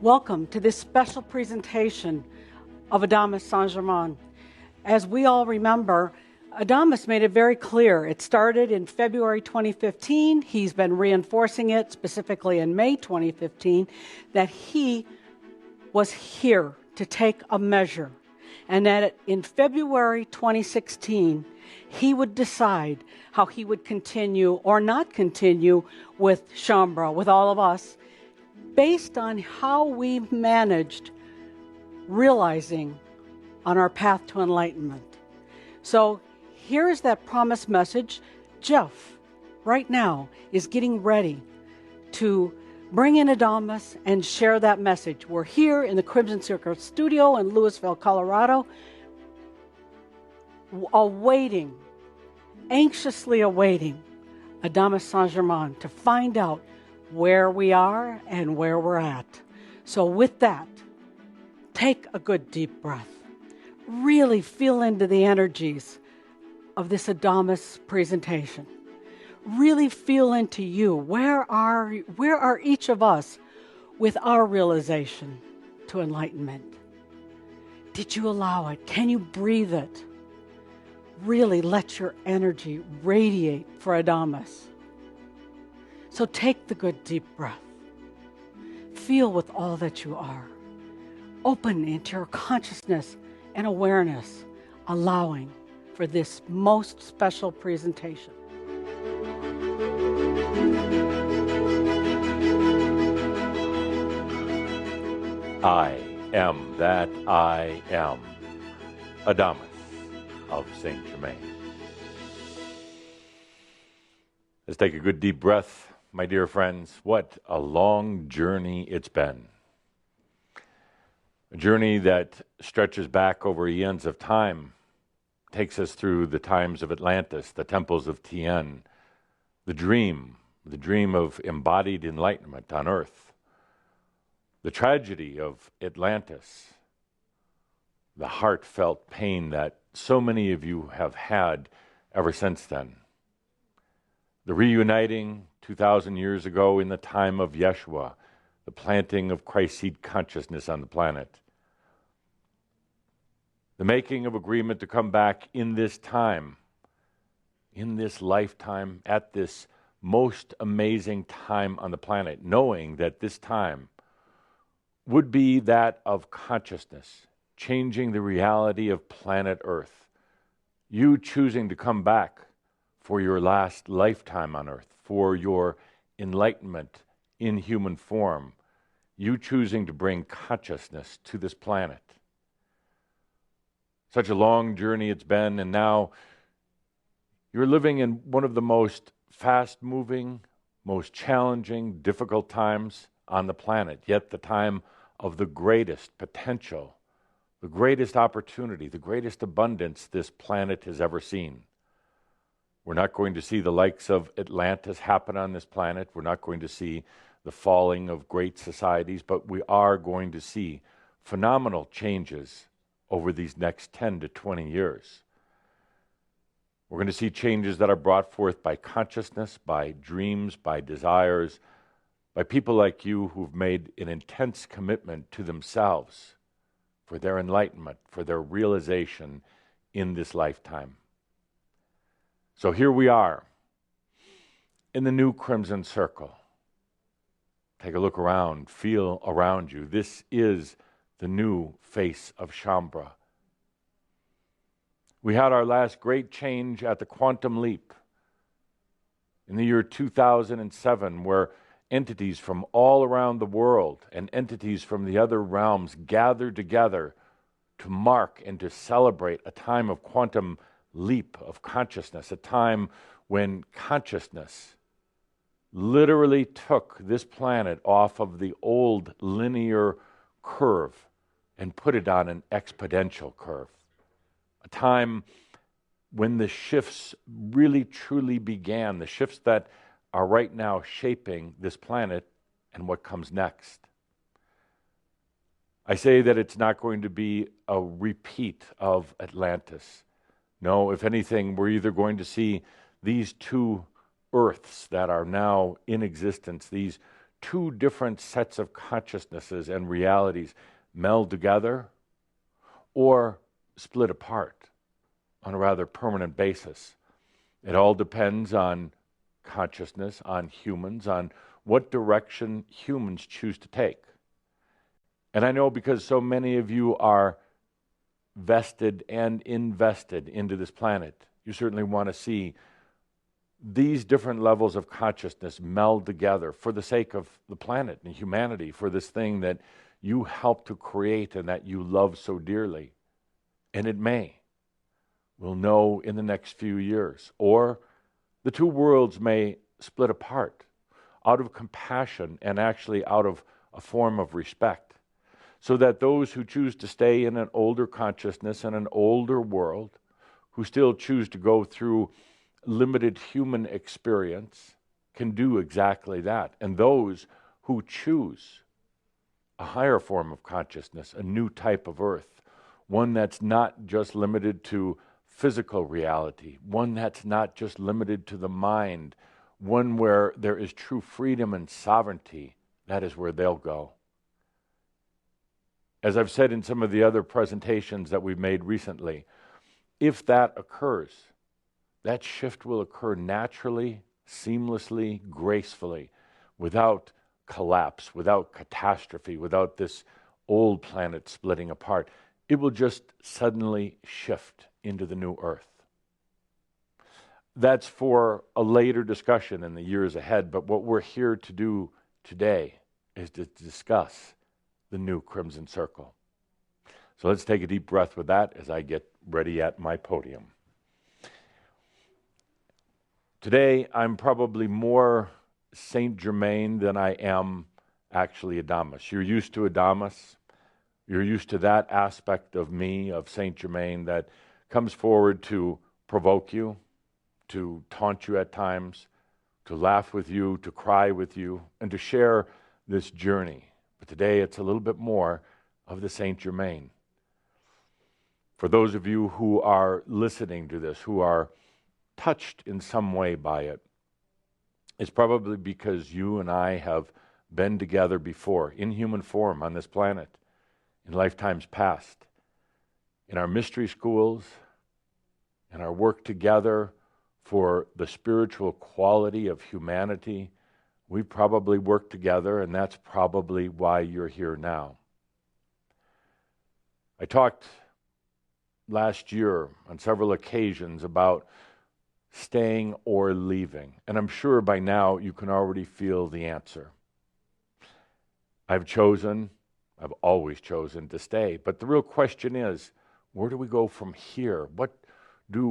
Welcome to this special presentation of Adamus Saint-Germain. As we all remember, Adamus made it very clear. It started in February 2015. He's been reinforcing it, specifically in May 2015, that he was here to take a measure. And that in February 2016, he would decide how he would continue or not continue with Šaumbrama, with all of us, based on how we've managed realizing on our path to enlightenment. So here's that promised message. Jeff, right now, is getting ready to bring in Adamus and share that message. We're here in the Crimson Circle studio in Louisville, Colorado, anxiously awaiting Adamus Saint-Germain to find out where we are and where we're at. So with that, take a good deep breath. Really feel into the energies of this Adamus presentation. Really feel into you. Where are each of us with our realization to enlightenment? Did you allow it? Can you breathe it? Really let your energy radiate for Adamus. So take the good deep breath. Feel with all that you are. Open into your consciousness and awareness, allowing for this most special presentation. I am that I am, Adamus of Saint-Germain. Let's take a good deep breath. My dear friends, what a long journey it's been. A journey that stretches back over eons of time, takes us through the times of Atlantis, the temples of Tien, the dream of embodied enlightenment on earth, the tragedy of Atlantis, the heartfelt pain that so many of you have had ever since then, the reuniting 2,000 years ago in the time of Yeshua, the planting of Christ seed consciousness on the planet. The making of agreement to come back in this time, in this lifetime, at this most amazing time on the planet, knowing that this time would be that of consciousness, changing the reality of planet Earth. You choosing to come back for your last lifetime on earth, for your enlightenment in human form, you choosing to bring consciousness to this planet. Such a long journey it's been, and now you're living in one of the most fast-moving, most challenging, difficult times on the planet, yet the time of the greatest potential, the greatest opportunity, the greatest abundance this planet has ever seen. We're not going to see the likes of Atlantis happen on this planet. We're not going to see the falling of great societies, but we are going to see phenomenal changes over these next 10 to 20 years. We're going to see changes that are brought forth by consciousness, by dreams, by desires, by people like you who've made an intense commitment to themselves for their enlightenment, for their realization in this lifetime. So here we are in the new Crimson Circle. Take a look around, feel around you. This is the new face of Šaumbrama. We had our last great change at the quantum leap in the year 2007, where entities from all around the world and entities from the other realms gathered together to mark and to celebrate a time of quantum leap of consciousness, a time when consciousness literally took this planet off of the old linear curve and put it on an exponential curve. A time when the shifts really truly began, the shifts that are right now shaping this planet and what comes next. I say that it's not going to be a repeat of Atlantis. No, if anything, we're either going to see these two Earths that are now in existence, these two different sets of consciousnesses and realities meld together or split apart on a rather permanent basis. It all depends on consciousness, on humans, on what direction humans choose to take. And I know because so many of you are vested and invested into this planet, you certainly want to see these different levels of consciousness meld together for the sake of the planet and humanity, for this thing that you helped to create and that you love so dearly. And it may. We'll know in the next few years. Or the two worlds may split apart out of compassion and actually out of a form of respect, so that those who choose to stay in an older consciousness and an older world, who still choose to go through limited human experience, can do exactly that. And those who choose a higher form of consciousness, a new type of earth, one that's not just limited to physical reality, one that's not just limited to the mind, one where there is true freedom and sovereignty, that is where they'll go. As I've said in some of the other presentations that we've made recently, if that occurs, that shift will occur naturally, seamlessly, gracefully, without collapse, without catastrophe, without this old planet splitting apart. It will just suddenly shift into the new earth. That's for a later discussion in the years ahead, but what we're here to do today is to discuss the new Crimson Circle. So let's take a deep breath with that as I get ready at my podium. Today, I'm probably more Saint-Germain than I am actually Adamus. You're used to Adamus. You're used to that aspect of me, of Saint-Germain, that comes forward to provoke you, to taunt you at times, to laugh with you, to cry with you, and to share this journey. But today, it's a little bit more of the Saint-Germain. For those of you who are listening to this, who are touched in some way by it, it's probably because you and I have been together before, in human form on this planet, in lifetimes past, in our mystery schools, in our work together for the spiritual quality of humanity. We probably worked together, and that's probably why you're here now. I talked last year on several occasions about staying or leaving, and I'm sure by now you can already feel the answer. I've always chosen to stay, but the real question is, where do we go from here? What do?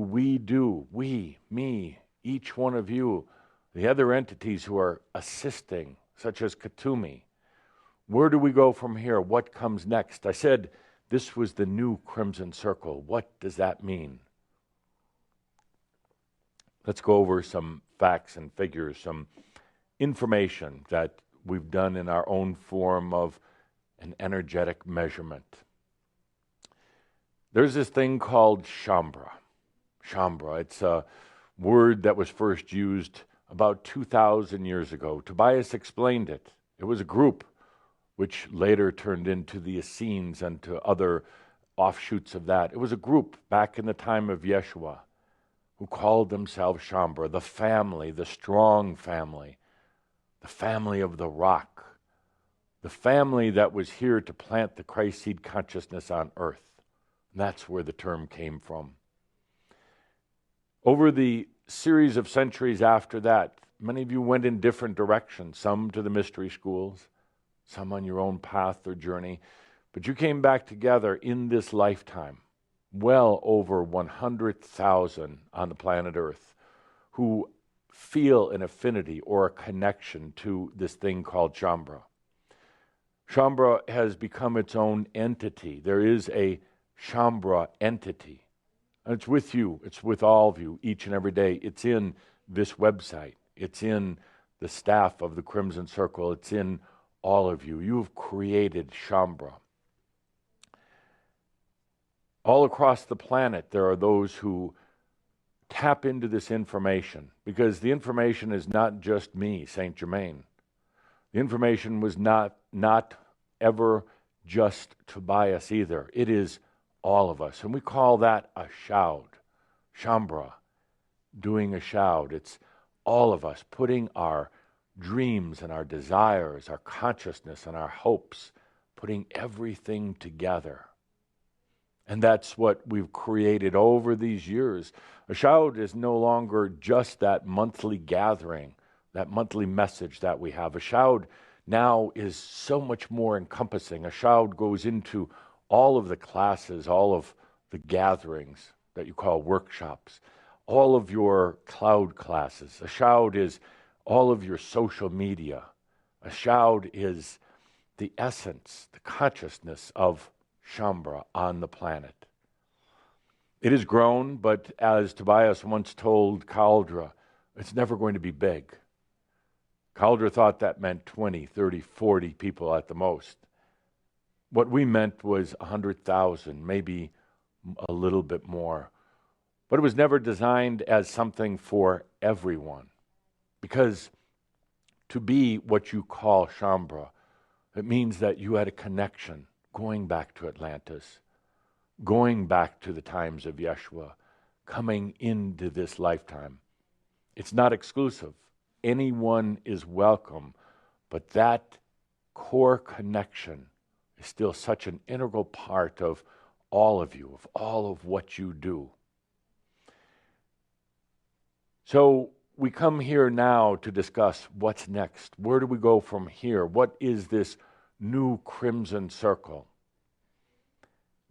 We, me, each one of you, the other entities who are assisting, such as Katumi. Where do we go from here? What comes next? I said this was the new Crimson Circle. What does that mean? Let's go over some facts and figures, some information that we've done in our own form of an energetic measurement. There's this thing called Šaumbrama. Šaumbrama, it's a word that was first used about 2,000 years ago. Tobias explained it. It was a group which later turned into the Essenes and to other offshoots of that. It was a group back in the time of Yeshua who called themselves Šaumbrama, the family, the strong family, the family of the rock, the family that was here to plant the Christ seed consciousness on earth. And that's where the term came from. Over the series of centuries after that, many of you went in different directions, some to the mystery schools, some on your own path or journey, but you came back together in this lifetime, well over 100,000 on the planet Earth, who feel an affinity or a connection to this thing called Šaumbrama. Šaumbrama has become its own entity. There is a Šaumbrama entity. And it's with you. It's with all of you each and every day. It's in this website. It's in the staff of the Crimson Circle. It's in all of you. You've created Šaumbrama. All across the planet, there are those who tap into this information, because the information is not just me, Saint Germain. The information was not ever just Tobias either. It is all of us. And we call that a shoud. Šaumbrama, doing a shoud. It's all of us putting our dreams and our desires, our consciousness and our hopes, putting everything together. And that's what we've created over these years. A shoud is no longer just that monthly gathering, that monthly message that we have. A shoud now is so much more encompassing. A shoud goes into all of the classes, all of the gatherings that you call workshops, all of your cloud classes. A shoud is all of your social media. A shoud is the essence, the consciousness of Šaumbrama on the planet. It has grown, but as Tobias once told Caldra, it's never going to be big. Caldra thought that meant 20, 30, 40 people at the most. What we meant was 100,000, maybe a little bit more. But it was never designed as something for everyone. Because to be what you call Šaumbrama, it means that you had a connection going back to Atlantis, going back to the times of Yeshua, coming into this lifetime. It's not exclusive. Anyone is welcome, but that core connection is still such an integral part of all of you, of all of what you do. So we come here now to discuss what's next. Where do we go from here? What is this new Crimson Circle?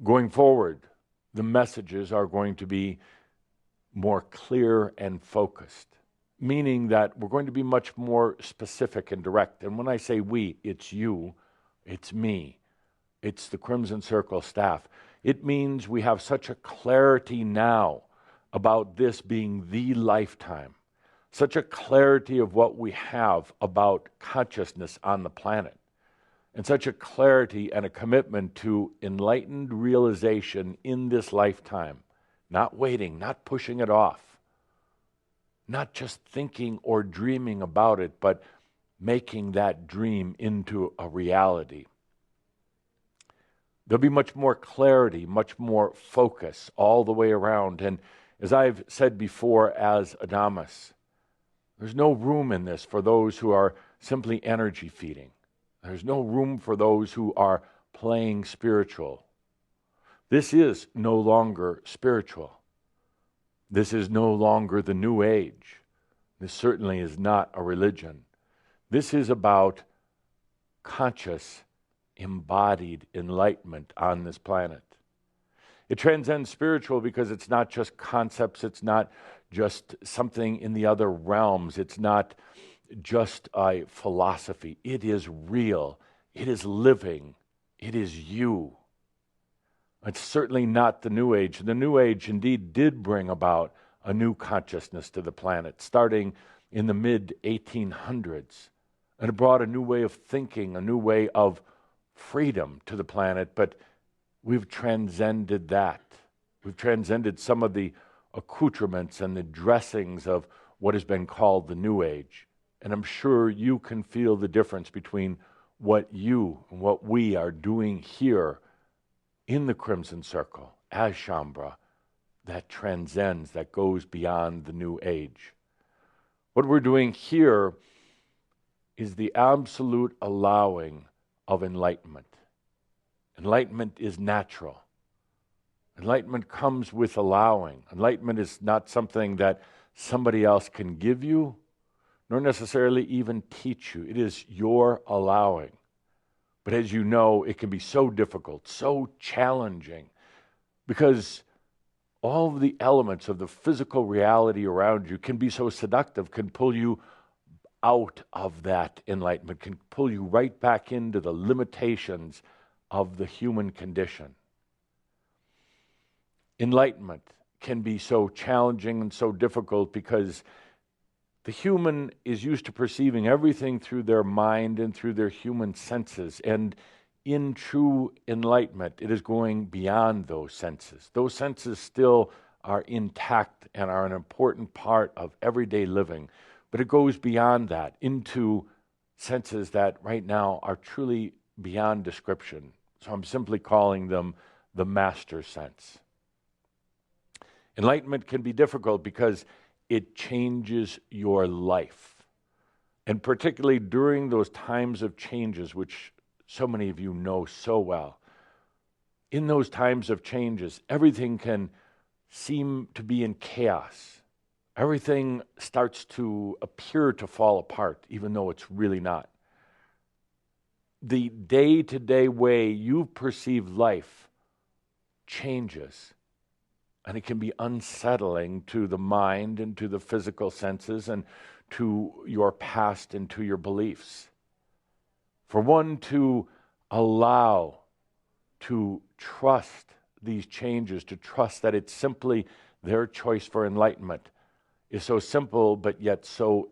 Going forward, the messages are going to be more clear and focused, meaning that we're going to be much more specific and direct. And when I say we, it's you, it's me, it's the Crimson Circle staff. It means we have such a clarity now about this being the lifetime, such a clarity of what we have about consciousness on the planet, and such a clarity and a commitment to enlightened realization in this lifetime, not waiting, not pushing it off, not just thinking or dreaming about it, but making that dream into a reality. There'll be much more clarity, much more focus all the way around. And as I've said before as Adamus, there's no room in this for those who are simply energy feeding. There's no room for those who are playing spiritual. This is no longer spiritual. This is no longer the New Age. This certainly is not a religion. This is about conscious, embodied enlightenment on this planet. It transcends spiritual because it's not just concepts, it's not just something in the other realms, it's not just a philosophy. It is real, it is living, it is you. It's certainly not the New Age. The New Age indeed did bring about a new consciousness to the planet, starting in the mid-1800s. And it brought a new way of thinking, a new way of freedom to the planet, but we've transcended that. We've transcended some of the accoutrements and the dressings of what has been called the New Age. And I'm sure you can feel the difference between what you and what we are doing here in the Crimson Circle as Šaumbrama that transcends, that goes beyond the New Age. What we're doing here is the absolute allowing of enlightenment. Enlightenment is natural. Enlightenment comes with allowing. Enlightenment is not something that somebody else can give you, nor necessarily even teach you. It is your allowing. But as you know, it can be so difficult, so challenging, because all of the elements of the physical reality around you can be so seductive, can pull you out of that enlightenment, can pull you right back into the limitations of the human condition. Enlightenment can be so challenging and so difficult because the human is used to perceiving everything through their mind and through their human senses. And in true enlightenment, it is going beyond those senses. Those senses still are intact and are an important part of everyday living. But it goes beyond that into senses that right now are truly beyond description. So I'm simply calling them the master sense. Enlightenment can be difficult because it changes your life. And particularly during those times of changes, which so many of you know so well, in those times of changes, everything can seem to be in chaos. Everything starts to appear to fall apart, even though it's really not. The day-to-day way you perceive life changes, and it can be unsettling to the mind and to the physical senses and to your past and to your beliefs. For one to allow, to trust these changes, to trust that it's simply their choice for enlightenment, is so simple but yet so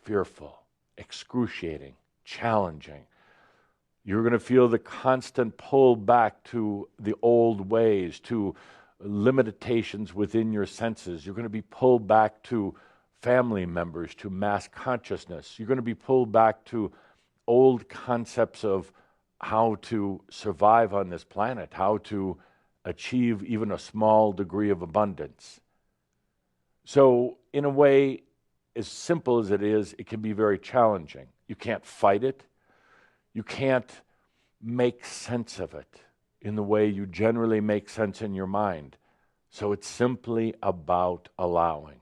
fearful, excruciating, challenging. You're going to feel the constant pull back to the old ways, to limitations within your senses. You're going to be pulled back to family members, to mass consciousness. You're going to be pulled back to old concepts of how to survive on this planet, how to achieve even a small degree of abundance. So, in a way, as simple as it is, it can be very challenging. You can't fight it. You can't make sense of it in the way you generally make sense in your mind. So it's simply about allowing.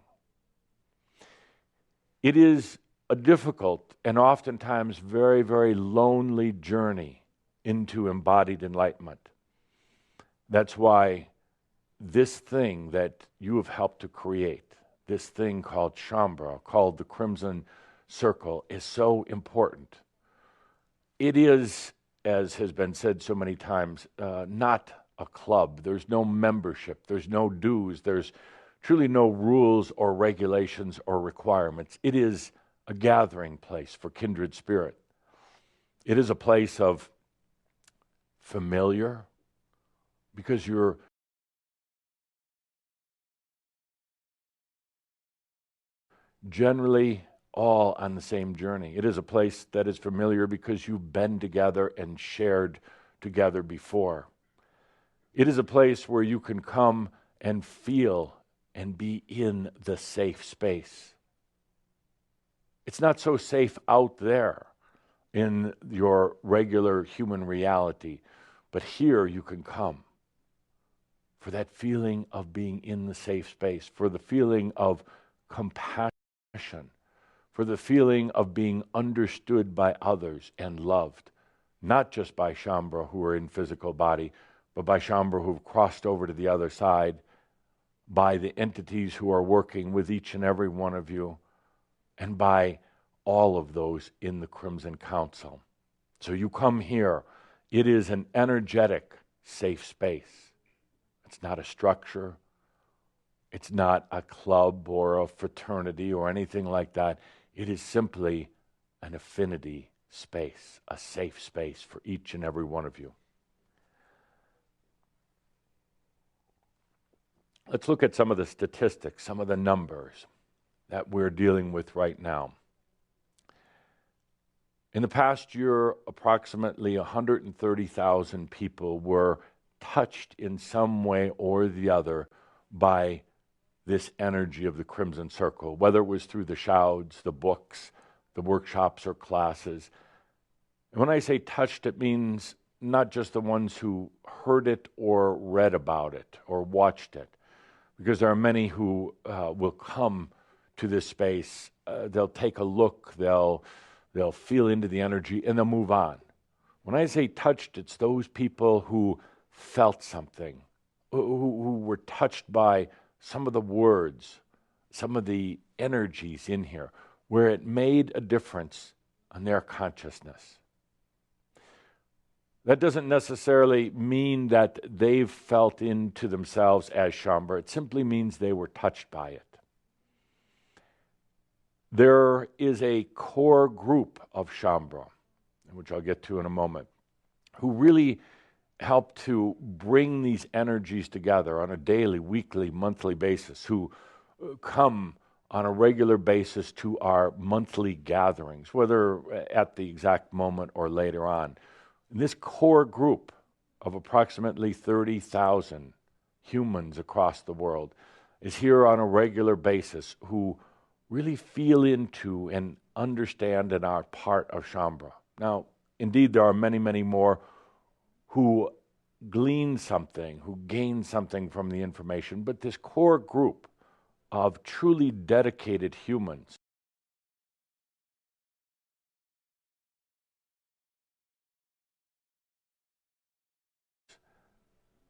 It is a difficult and oftentimes very, very lonely journey into embodied enlightenment. That's why this thing that you have helped to create, this thing called Šaumbrama, called the Crimson Circle, is so important. It is, as has been said so many times, not a club. There's no membership. There's no dues. There's truly no rules or regulations or requirements. It is a gathering place for kindred spirit. It is a place of familiar, because you're generally all on the same journey. It is a place that is familiar because you've been together and shared together before. It is a place where you can come and feel and be in the safe space. It's not so safe out there in your regular human reality, but here you can come for that feeling of being in the safe space, for the feeling of compassion, for the feeling of being understood by others and loved, not just by Šaumbrama who are in physical body, but by Šaumbrama who've crossed over to the other side, by the entities who are working with each and every one of you, and by all of those in the Crimson Council. So you come here. It is an energetic, safe space. It's not a structure. It's not a club or a fraternity or anything like that. It is simply an affinity space, a safe space for each and every one of you. Let's look at some of the statistics, some of the numbers that we're dealing with right now. In the past year, approximately 130,000 people were touched in some way or the other by this energy of the Crimson Circle, whether it was through the shouds, the books, the workshops, or classes. And when I say touched, it means not just the ones who heard it or read about it or watched it, because there are many who will come to this space. They'll take a look, they'll feel into the energy, and they'll move on. When I say touched, it's those people who felt something, who were touched by some of the words, some of the energies in here, where it made a difference on their consciousness. That doesn't necessarily mean that they've felt into themselves as Šaumbrama. It simply means they were touched by it. There is a core group of Šaumbrama, which I'll get to in a moment, who really help to bring these energies together on a daily, weekly, monthly basis, who come on a regular basis to our monthly gatherings, whether at the exact moment or later on. And this core group of approximately 30,000 humans across the world is here on a regular basis who really feel into and understand and are part of Šaumbrama. Now, indeed, there are many, many more who glean something, who gain something from the information, but this core group of truly dedicated humans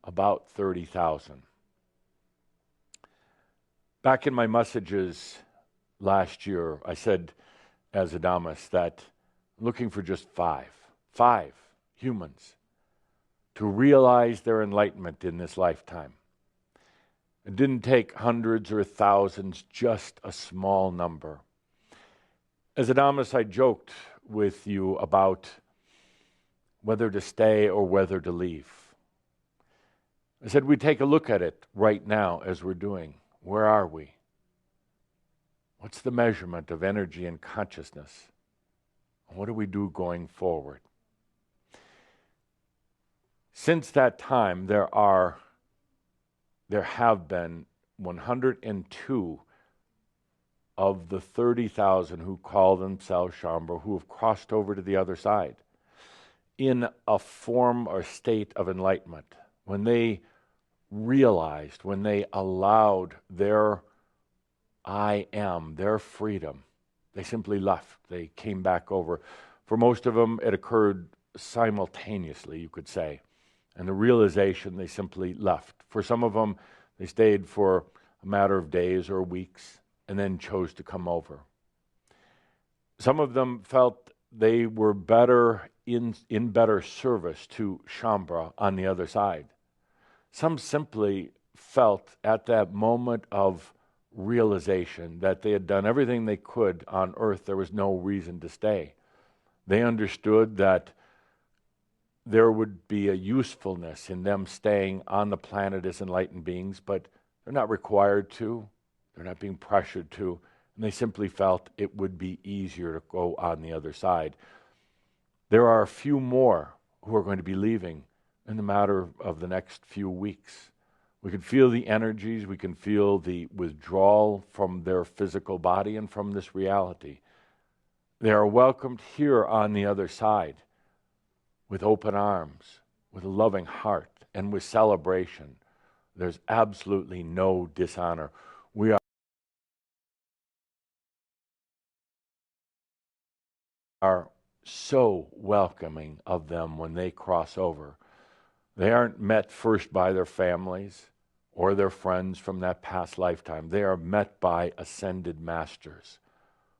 about 30,000. Back in my messages last year, I said as Adamus that I'm looking for just five humans to realize their enlightenment in this lifetime. It didn't take hundreds or thousands, just a small number. As Adamus, I joked with you about whether to stay or whether to leave. I said we'd take a look at it right now as we're doing. Where are we? What's the measurement of energy and consciousness? What do we do going forward? Since that time, there have been 102 of the 30,000 who call themselves Šaumbrama who have crossed over to the other side in a form or state of enlightenment. When they realized, when they allowed their I am, their freedom, they simply left. They came back over. For most of them, it occurred simultaneously, you could say. And the realization, they simply left. For some of them, they stayed for a matter of days or weeks and then chose to come over. Some of them felt they were better in better service to Šaumbrama on the other side. Some simply felt at that moment of realization that they had done everything they could on earth. There was no reason to stay. They understood that there would be a usefulness in them staying on the planet as enlightened beings, but they're not required to. They're not being pressured to. And they simply felt it would be easier to go on the other side. There are a few more who are going to be leaving in the matter of the next few weeks. We can feel the energies, we can feel the withdrawal from their physical body and from this reality. They are welcomed here on the other side with open arms, with a loving heart, and with celebration. There's absolutely no dishonor. We are so welcoming of them when they cross over. They aren't met first by their families or their friends from that past lifetime. They are met by ascended masters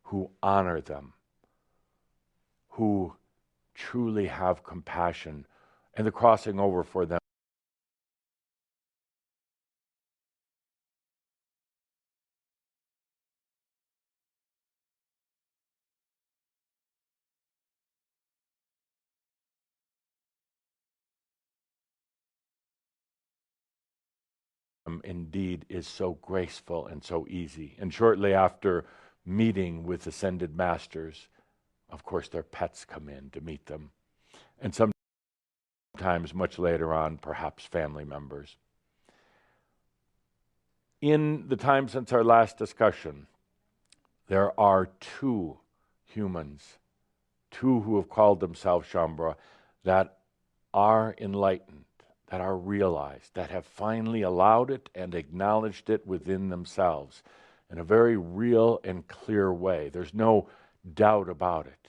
who honor them, who truly have compassion, and the crossing over for them indeed is so graceful and so easy. And shortly after meeting with ascended masters, of course, their pets come in to meet them. And sometimes much later on, perhaps family members. In the time since our last discussion, there are two humans, two who have called themselves Šaumbrama, that are enlightened, that are realized, that have finally allowed it and acknowledged it within themselves in a very real and clear way. There's no doubt about it.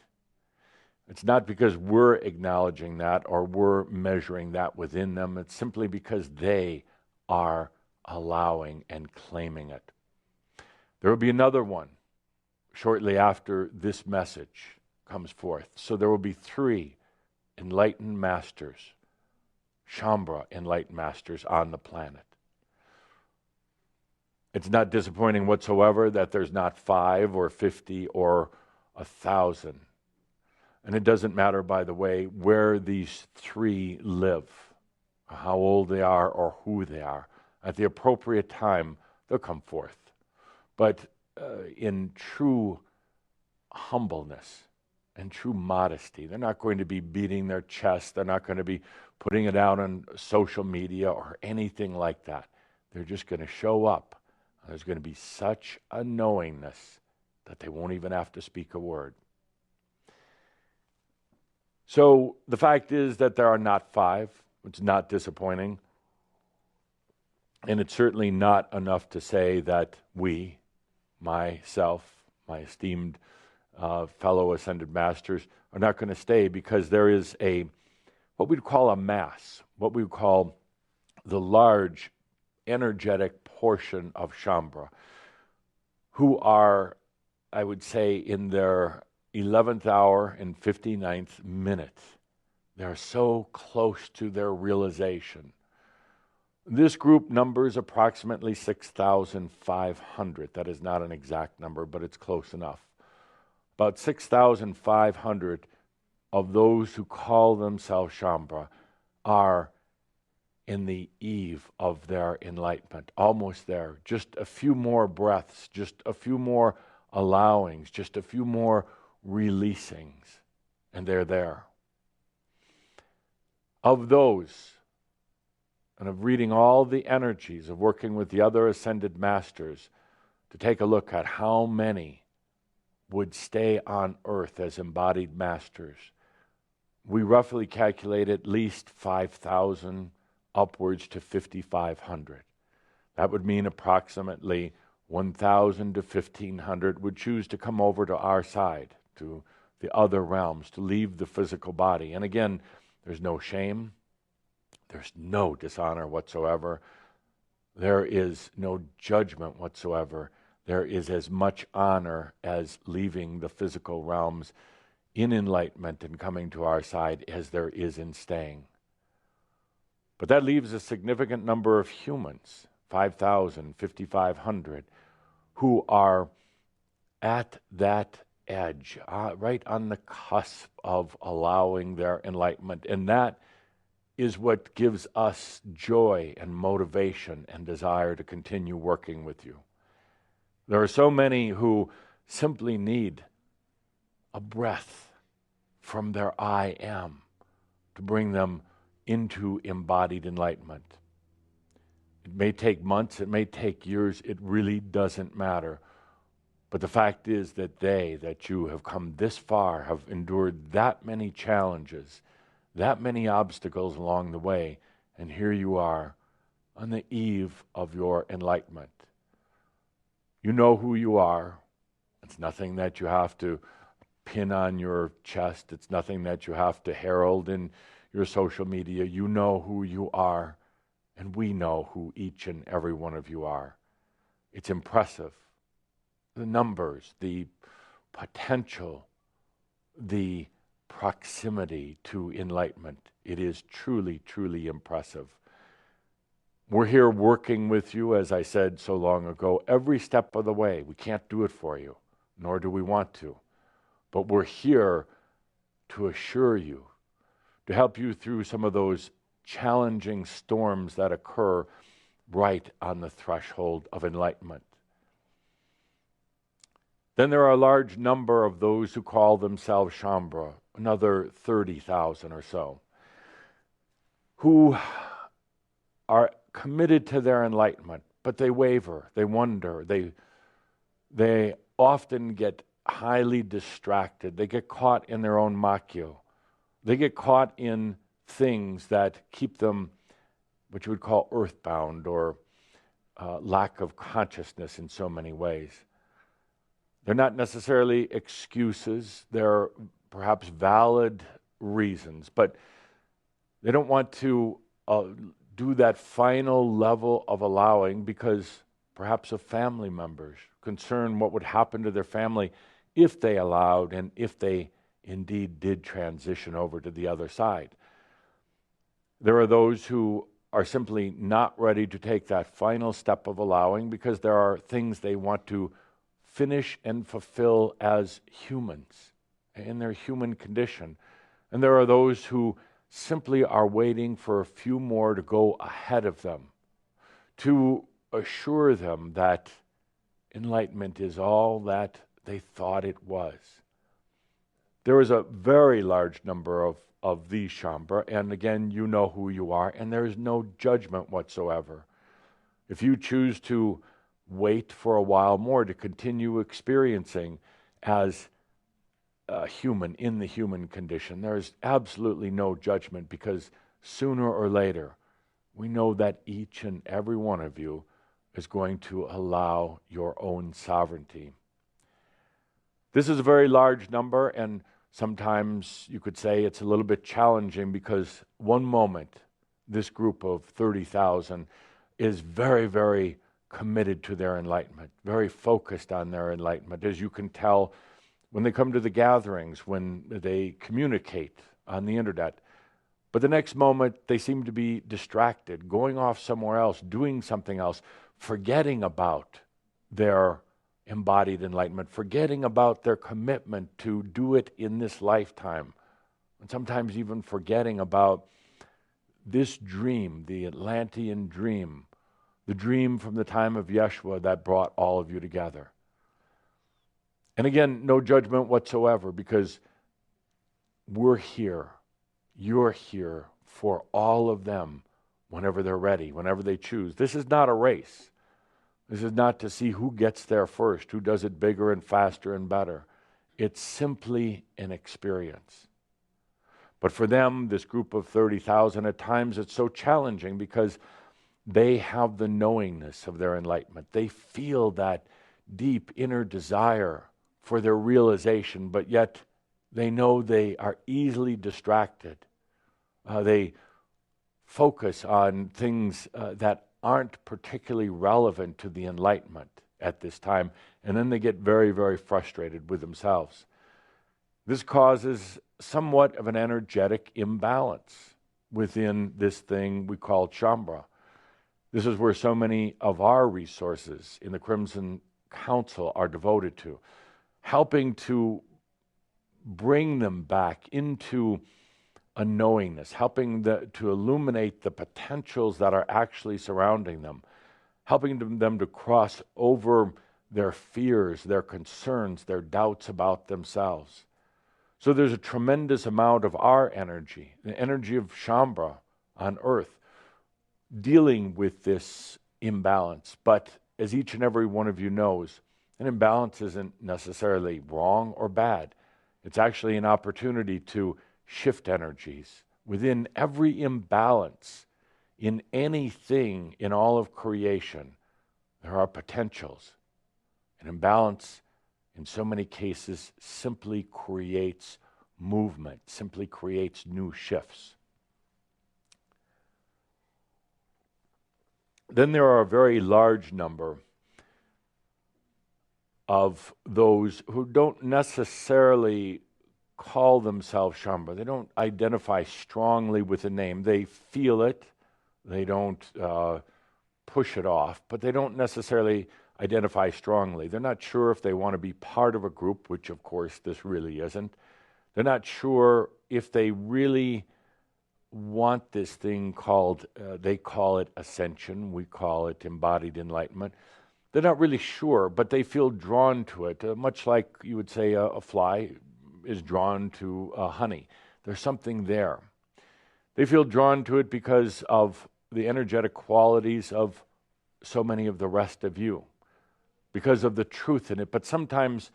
It's not because we're acknowledging that or we're measuring that within them. It's simply because they are allowing and claiming it. There will be another one shortly after this message comes forth. So there will be 3 enlightened masters, Šaumbrama enlightened masters on the planet. It's not disappointing whatsoever that there's not 5 or 50 or 1,000. And it doesn't matter, by the way, where these 3 live, how old they are or who they are. At the appropriate time, they'll come forth. But in true humbleness and true modesty. They're not going to be beating their chest. They're not going to be putting it out on social media or anything like that. They're just going to show up. There's going to be such a knowingness that they won't even have to speak a word. So the fact is that there are not 5. It's not disappointing. And it's certainly not enough to say that we, myself, my esteemed fellow ascended masters, are not going to stay, because there is what we'd call a mass, what we would call the large energetic portion of Šaumbrama, who are, I would say, in their 11th hour and 59th minute. They're so close to their realization. This group numbers approximately 6,500. That is not an exact number, but it's close enough. About 6,500 of those who call themselves Šaumbrama are in the eve of their enlightenment, almost there. Just a few more breaths, just a few more allowings, just a few more releasings, and they're there. Of those, and of reading all the energies of working with the other ascended masters, to take a look at how many would stay on earth as embodied masters, we roughly calculate at least 5,000 upwards to 5,500. That would mean approximately 1,000 to 1,500 would choose to come over to our side, to the other realms, to leave the physical body. And again, there's no shame. There's no dishonor whatsoever. There is no judgment whatsoever. There is as much honor as leaving the physical realms in enlightenment and coming to our side as there is in staying. But that leaves a significant number of humans, 5,000, 5,500, who are at that edge, right on the cusp of allowing their enlightenment. And that is what gives us joy and motivation and desire to continue working with you. There are so many who simply need a breath from their I am to bring them into embodied enlightenment. It may take months, it may take years, it really doesn't matter. But the fact is that you have come this far, have endured that many challenges, that many obstacles along the way, and here you are on the eve of your enlightenment. You know who you are. It's nothing that you have to pin on your chest. It's nothing that you have to herald in your social media. You know who you are, and we know who each and every one of you are. It's impressive. The numbers, the potential, the proximity to enlightenment. It is truly, truly impressive. We're here working with you, as I said so long ago, every step of the way. We can't do it for you, nor do we want to. But we're here to assure you, to help you through some of those challenging storms that occur right on the threshold of enlightenment. Then there are a large number of those who call themselves Šaumbrama, another 30,000 or so, who are committed to their enlightenment, but they waver, they wonder, they often get highly distracted, they get caught in their own makyo, they get caught in things that keep them, what you would call earthbound, or lack of consciousness in so many ways. They're not necessarily excuses, they're perhaps valid reasons, but they don't want to do that final level of allowing because perhaps of family members, concerned what would happen to their family if they allowed and if they indeed did transition over to the other side. There are those who are simply not ready to take that final step of allowing because there are things they want to finish and fulfill as humans in their human condition. And there are those who simply are waiting for a few more to go ahead of them, to assure them that enlightenment is all that they thought it was. There is a very large number of these Shaumbra, and again, you know who you are, and there is no judgment whatsoever. If you choose to wait for a while more to continue experiencing as a human in the human condition, there is absolutely no judgment because sooner or later, we know that each and every one of you is going to allow your own sovereignty. This is a very large number, and sometimes you could say it's a little bit challenging because one moment, this group of 30,000 is very, very committed to their enlightenment, very focused on their enlightenment. As you can tell, when they come to the gatherings, when they communicate on the internet, but the next moment they seem to be distracted, going off somewhere else, doing something else, forgetting about their embodied enlightenment, forgetting about their commitment to do it in this lifetime, and sometimes even forgetting about this dream, the Atlantean dream, the dream from the time of Yeshua that brought all of you together. And again, no judgment whatsoever because we're here, you're here for all of them whenever they're ready, whenever they choose. This is not a race. This is not to see who gets there first, who does it bigger and faster and better. It's simply an experience. But for them, this group of 30,000, at times it's so challenging because they have the knowingness of their enlightenment. They feel that deep inner desire for their realization, but yet they know they are easily distracted. They focus on things that aren't particularly relevant to the enlightenment at this time, and then they get very, very frustrated with themselves. This causes somewhat of an energetic imbalance within this thing we call Shaumbra. This is where so many of our resources in the Crimson Council are devoted to, helping to bring them back into a knowingness, helping to illuminate the potentials that are actually surrounding them, helping them to cross over their fears, their concerns, their doubts about themselves. So there's a tremendous amount of our energy, the energy of Shaumbra on earth, dealing with this imbalance. But as each and every one of you knows, an imbalance isn't necessarily wrong or bad. It's actually an opportunity to shift energies. Within every imbalance, in anything in all of creation, there are potentials. An imbalance, in so many cases, simply creates movement, simply creates new shifts. Then there are a very large number of those who don't necessarily call themselves Shaumbra. They don't identify strongly with a name. They feel it. They don't push it off, but they don't necessarily identify strongly. They're not sure if they want to be part of a group, which of course this really isn't. They're not sure if they really want this thing called, they call it ascension, we call it embodied enlightenment. They're not really sure, but they feel drawn to it, much like you would say a fly is drawn to honey. There's something there. They feel drawn to it because of the energetic qualities of so many of the rest of you, because of the truth in it. But sometimes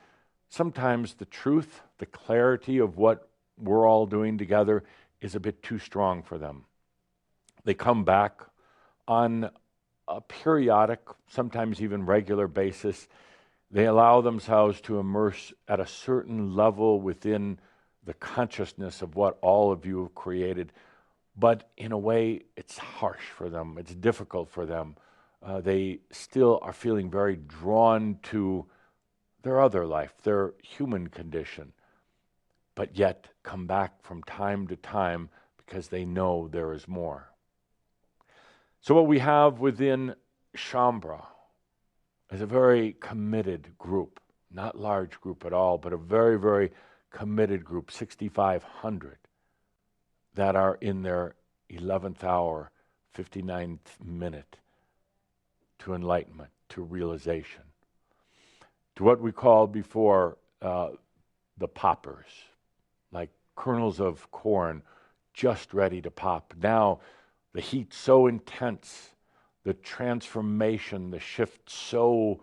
the truth, the clarity of what we're all doing together is a bit too strong for them. They come back on a periodic, sometimes even regular basis. They allow themselves to immerse at a certain level within the consciousness of what all of you have created. but in a way it's harsh for them, it's difficult for them. They still are feeling very drawn to their other life, their human condition, but yet come back from time to time because they know there is more. So what we have within Šaumbrama is a very committed group, not large group at all, but a very, very committed group, 6,500, that are in their 11th hour, 59th minute to enlightenment, to realization, to what we called before the poppers, like kernels of corn just ready to pop. Now the heat so intense, the transformation, the shift so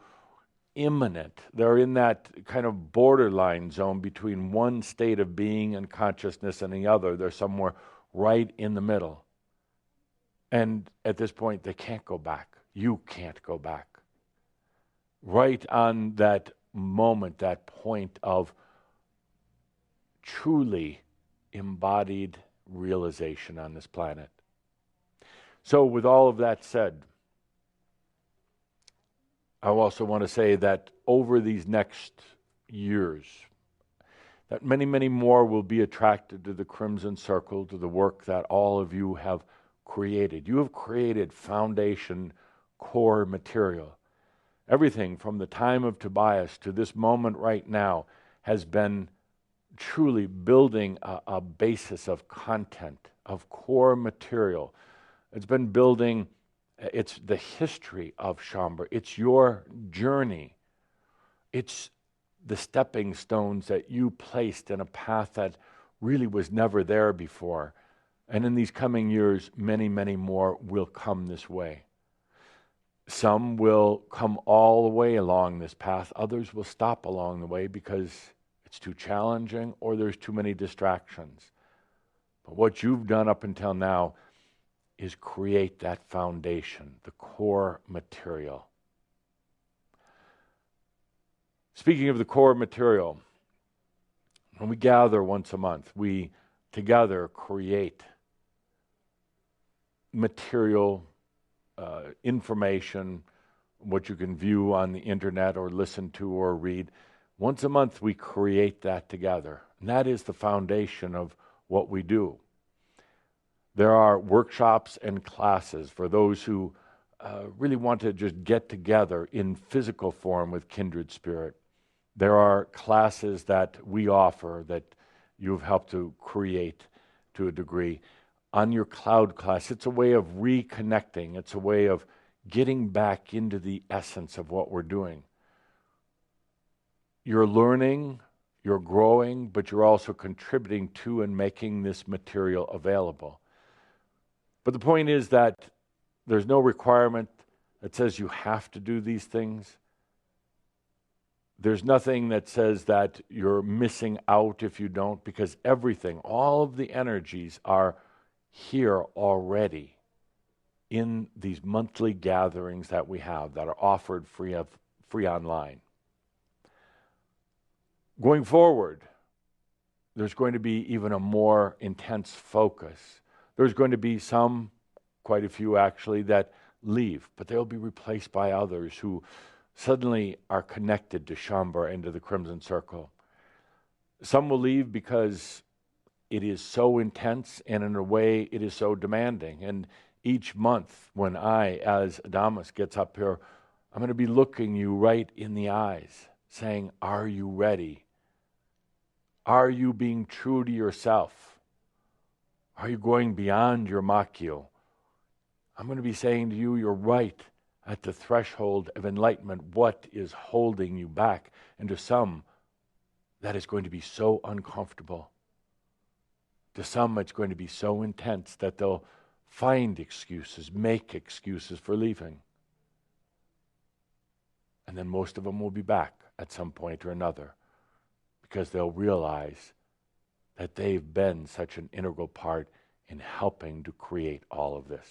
imminent. They're in that kind of borderline zone between one state of being and consciousness and the other. They're somewhere right in the middle. And at this point, they can't go back. You can't go back. Right on that moment, that point of truly embodied realization on this planet. So with all of that said, I also want to say that over these next years, that many, many more will be attracted to the Crimson Circle, to the work that all of you have created. You have created foundation, core material. Everything from the time of Tobias to this moment right now has been truly building a basis of content, of core material. It's been building, it's the history of Šaumbrama. It's your journey. It's the stepping stones that you placed in a path that really was never there before. And in these coming years, many, many more will come this way. Some will come all the way along this path. Others will stop along the way because it's too challenging or there's too many distractions. But what you've done up until now is create that foundation, the core material. Speaking of the core material, when we gather once a month, we together create material, information, what you can view on the internet or listen to or read. Once a month we create that together. And that is the foundation of what we do. There are workshops and classes for those who really want to just get together in physical form with kindred spirit. There are classes that we offer that you've helped to create to a degree. On your cloud class, it's a way of reconnecting. It's a way of getting back into the essence of what we're doing. You're learning, you're growing, but you're also contributing to and making this material available. But the point is that there's no requirement that says you have to do these things. There's nothing that says that you're missing out if you don't, because everything, all of the energies are here already in these monthly gatherings that we have that are offered free online. Going forward, there's going to be even a more intense focus. There's going to be some, quite a few actually, that leave, but they'll be replaced by others who suddenly are connected to Šaumbrama and to the Crimson Circle. Some will leave because it is so intense, and in a way it is so demanding. And each month when I, as Adamus, gets up here, I'm going to be looking you right in the eyes, saying, are you ready? Are you being true to yourself? Are you going beyond your makio? I'm going to be saying to you, you're right at the threshold of enlightenment. What is holding you back? And to some, that is going to be so uncomfortable. To some, it's going to be so intense that they'll find excuses, make excuses for leaving. And then most of them will be back at some point or another because they'll realize that they've been such an integral part in helping to create all of this.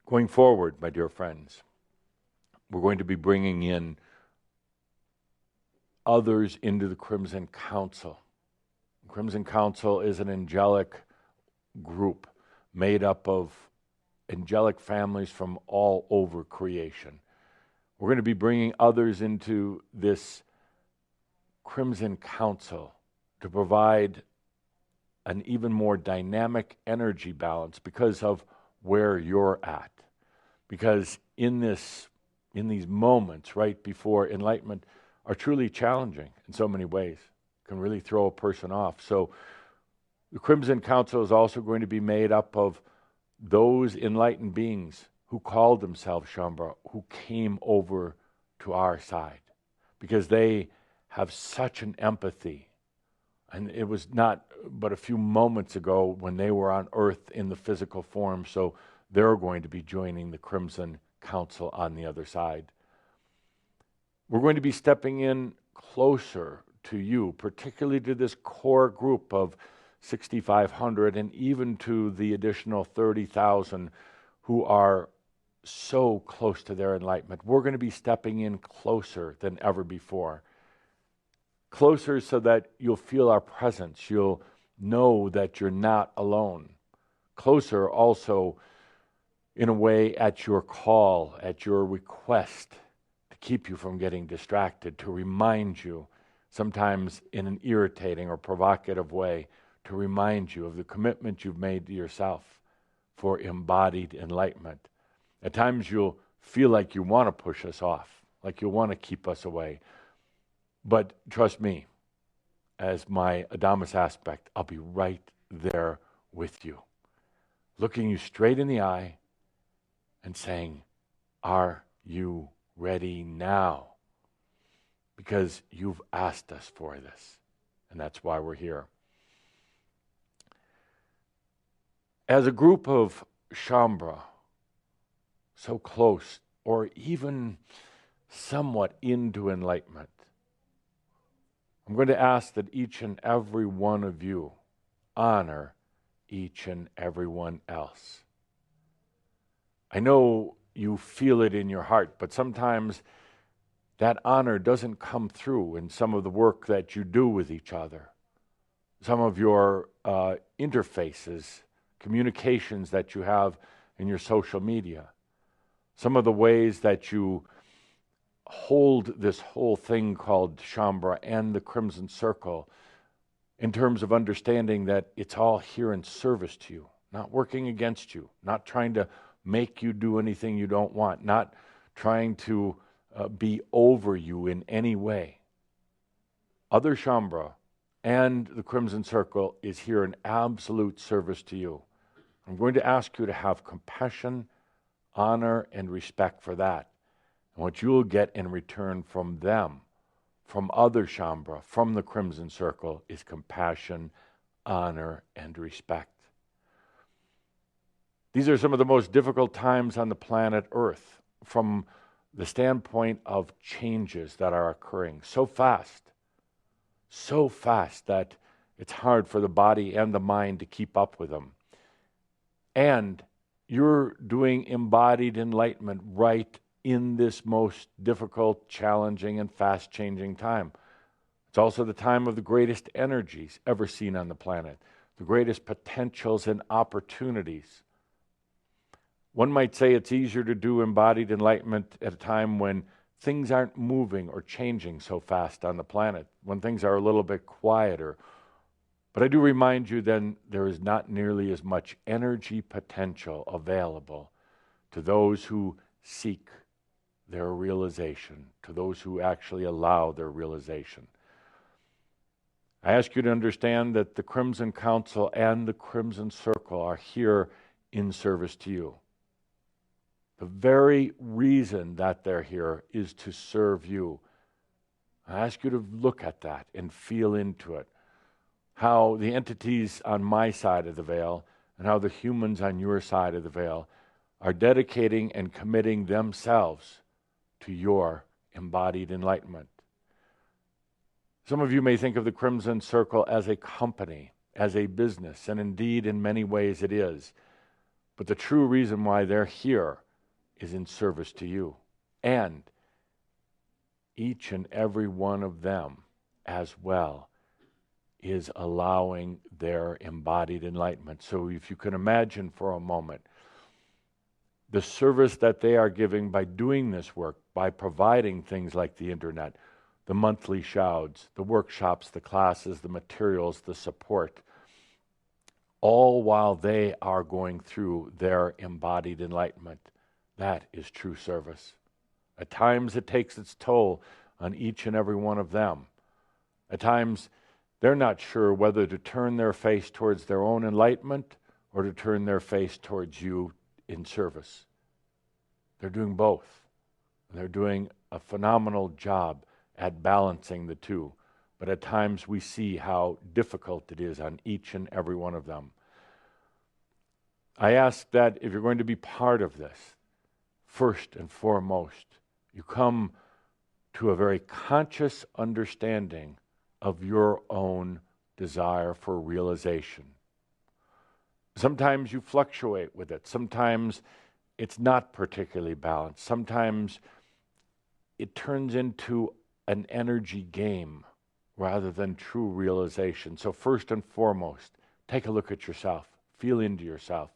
Going forward, my dear friends, we're going to be bringing in others into the Crimson Council. Crimson Council is an angelic group made up of angelic families from all over creation. We're going to be bringing others into this Crimson Council to provide an even more dynamic energy balance because of where you're at. Because in these moments right before enlightenment are truly challenging in so many ways, can really throw a person off. So the Crimson Council is also going to be made up of those enlightened beings who called themselves Šaumbrama, who came over to our side, because they have such an empathy. And it was not but a few moments ago when they were on earth in the physical form, so they're going to be joining the Crimson Council on the other side. We're going to be stepping in closer to you, particularly to this core group of 6,500 and even to the additional 30,000 who are so close to their enlightenment. We're going to be stepping in closer than ever before. Closer so that you'll feel our presence. You'll know that you're not alone. Closer also in a way at your call, at your request, to keep you from getting distracted, to remind you, sometimes in an irritating or provocative way, to remind you of the commitment you've made to yourself for embodied enlightenment. At times you'll feel like you want to push us off, like you want to keep us away. But trust me, as my Adamus aspect, I'll be right there with you, looking you straight in the eye and saying, are you ready now? Because you've asked us for this, and that's why we're here. As a group of Šaumbrama, so close or even somewhat into enlightenment, I'm going to ask that each and every one of you honor each and every one else. I know you feel it in your heart, but sometimes that honor doesn't come through in some of the work that you do with each other, some of your interfaces, communications that you have in your social media, some of the ways that you hold this whole thing called Šaumbrama and the Crimson Circle in terms of understanding that it's all here in service to you, not working against you, not trying to make you do anything you don't want, not trying to be over you in any way. Other Šaumbrama and the Crimson Circle is here in absolute service to you. I'm going to ask you to have compassion, honor, and respect for that. And what you'll get in return from them, from other Šaumbrama, from the Crimson Circle, is compassion, honor, and respect. These are some of the most difficult times on the planet Earth from the standpoint of changes that are occurring so fast that it's hard for the body and the mind to keep up with them. And you're doing embodied enlightenment right in this most difficult, challenging, and fast-changing time. It's also the time of the greatest energies ever seen on the planet, the greatest potentials and opportunities. One might say it's easier to do embodied enlightenment at a time when things aren't moving or changing so fast on the planet, when things are a little bit quieter. But I do remind you then there is not nearly as much energy potential available to those who seek their realization, to those who actually allow their realization. I ask you to understand that the Crimson Council and the Crimson Circle are here in service to you. The very reason that they're here is to serve you. I ask you to look at that and feel into it. How the entities on my side of the veil and how the humans on your side of the veil are dedicating and committing themselves to your embodied enlightenment. Some of you may think of the Crimson Circle as a company, as a business, and indeed in many ways it is. But the true reason why they're here is in service to you. And each and every one of them as well is allowing their embodied enlightenment. So if you can imagine for a moment, the service that they are giving by doing this work, by providing things like the internet, the monthly shouds, the workshops, the classes, the materials, the support, all while they are going through their embodied enlightenment. That is true service. At times it takes its toll on each and every one of them. At times they're not sure whether to turn their face towards their own enlightenment or to turn their face towards you in service. They're doing both. They're doing a phenomenal job at balancing the two. But at times we see how difficult it is on each and every one of them. I ask that if you're going to be part of this, first and foremost, you come to a very conscious understanding of your own desire for realization. Sometimes you fluctuate with it. Sometimes it's not particularly balanced. Sometimes it turns into an energy game rather than true realization. So first and foremost, take a look at yourself. Feel into yourself.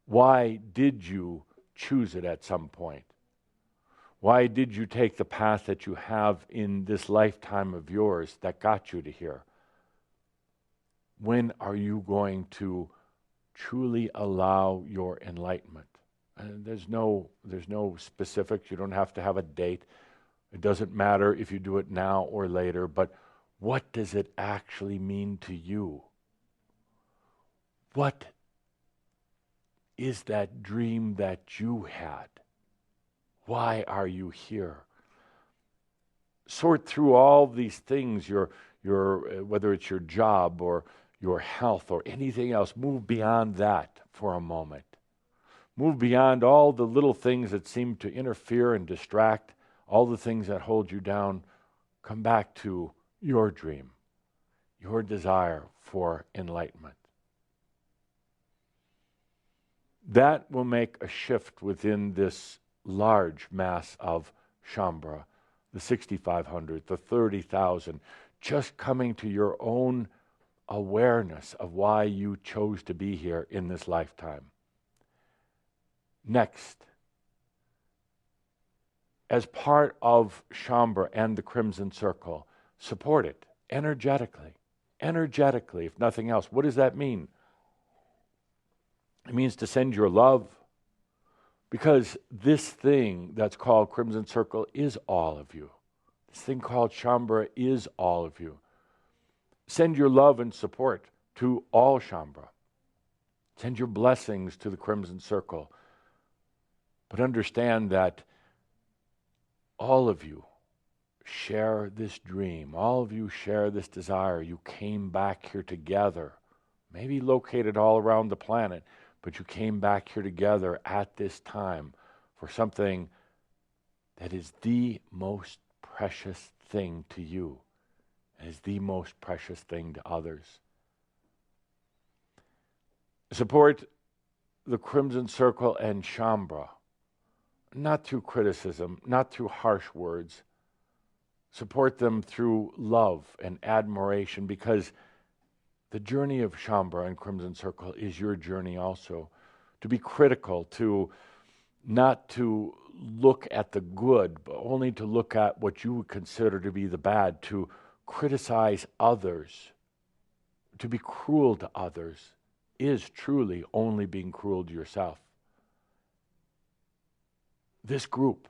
Why did you choose it at some point? Why did you take the path that you have in this lifetime of yours that got you to here? When are you going to truly allow your enlightenment? And there's no specifics. You don't have to have a date. It doesn't matter if you do it now or later, but what does it actually mean to you? What is that dream that you had? Why are you here? Sort through all these things, your whether it's your job or your health or anything else. Move beyond that for a moment. Move beyond all the little things that seem to interfere and distract, all the things that hold you down. Come back to your dream, your desire for enlightenment. That will make a shift within this large mass of Šaumbrama, the 6,500, the 30,000, just coming to your own awareness of why you chose to be here in this lifetime. Next, as part of Šaumbrama and the Crimson Circle, support it energetically. Energetically, if nothing else. What does that mean? It means to send your love, because this thing that's called Crimson Circle is all of you. This thing called Šaumbrama is all of you. Send your love and support to all Šaumbrama. Send your blessings to the Crimson Circle. But understand that all of you share this dream. All of you share this desire. You came back here together, maybe located all around the planet, but you came back here together at this time for something that is the most precious thing to you, and is the most precious thing to others. Support the Crimson Circle and Šaumbrama, not through criticism, not through harsh words. Support them through love and admiration, because the journey of Šaumbrama and Crimson Circle is your journey also. To be critical, to not to look at the good, but only to look at what you would consider to be the bad, to criticize others, to be cruel to others, is truly only being cruel to yourself. This group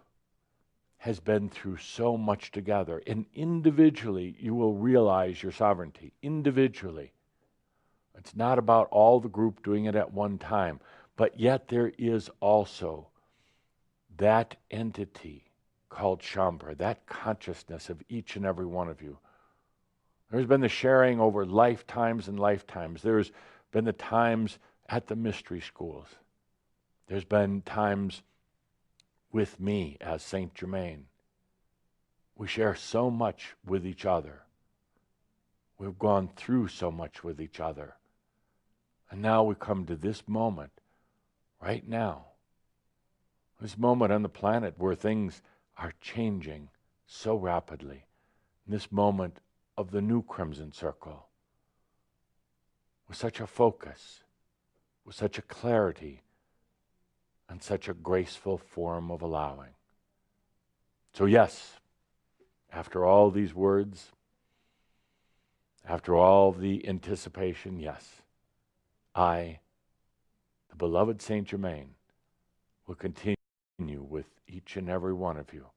has been through so much together, and individually you will realize your sovereignty. Individually. It's not about all the group doing it at one time, but yet there is also that entity called Šaumbrama, that consciousness of each and every one of you. There's been the sharing over lifetimes and lifetimes. There's been the times at the mystery schools. There's been times with me as Saint Germain. We share so much with each other. We've gone through so much with each other. And now we come to this moment, right now. This moment on the planet where things are changing so rapidly. In this moment of the new Crimson Circle with such a focus, with such a clarity, and such a graceful form of allowing. So yes, after all these words, after all the anticipation, yes, I, the beloved Saint Germain, will continue with each and every one of you,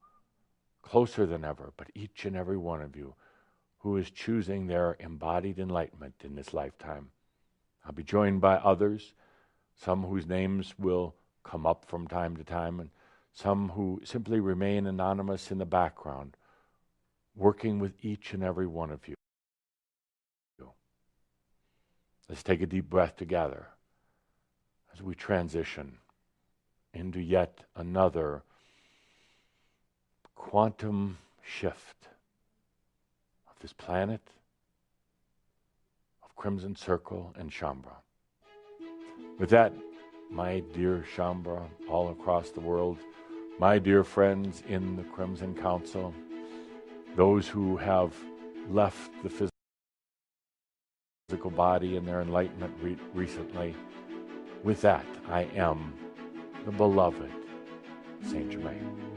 closer than ever, but each and every one of you who is choosing their embodied enlightenment in this lifetime. I'll be joined by others, some whose names will come up from time to time, and some who simply remain anonymous in the background, working with each and every one of you. Let's take a deep breath together as we transition into yet another quantum shift of this planet, of Crimson Circle and Šaumbrama. With that, my dear Šaumbrama all across the world, my dear friends in the Crimson Council, those who have left the physical body and their enlightenment recently, with that, I am the beloved Saint Germain.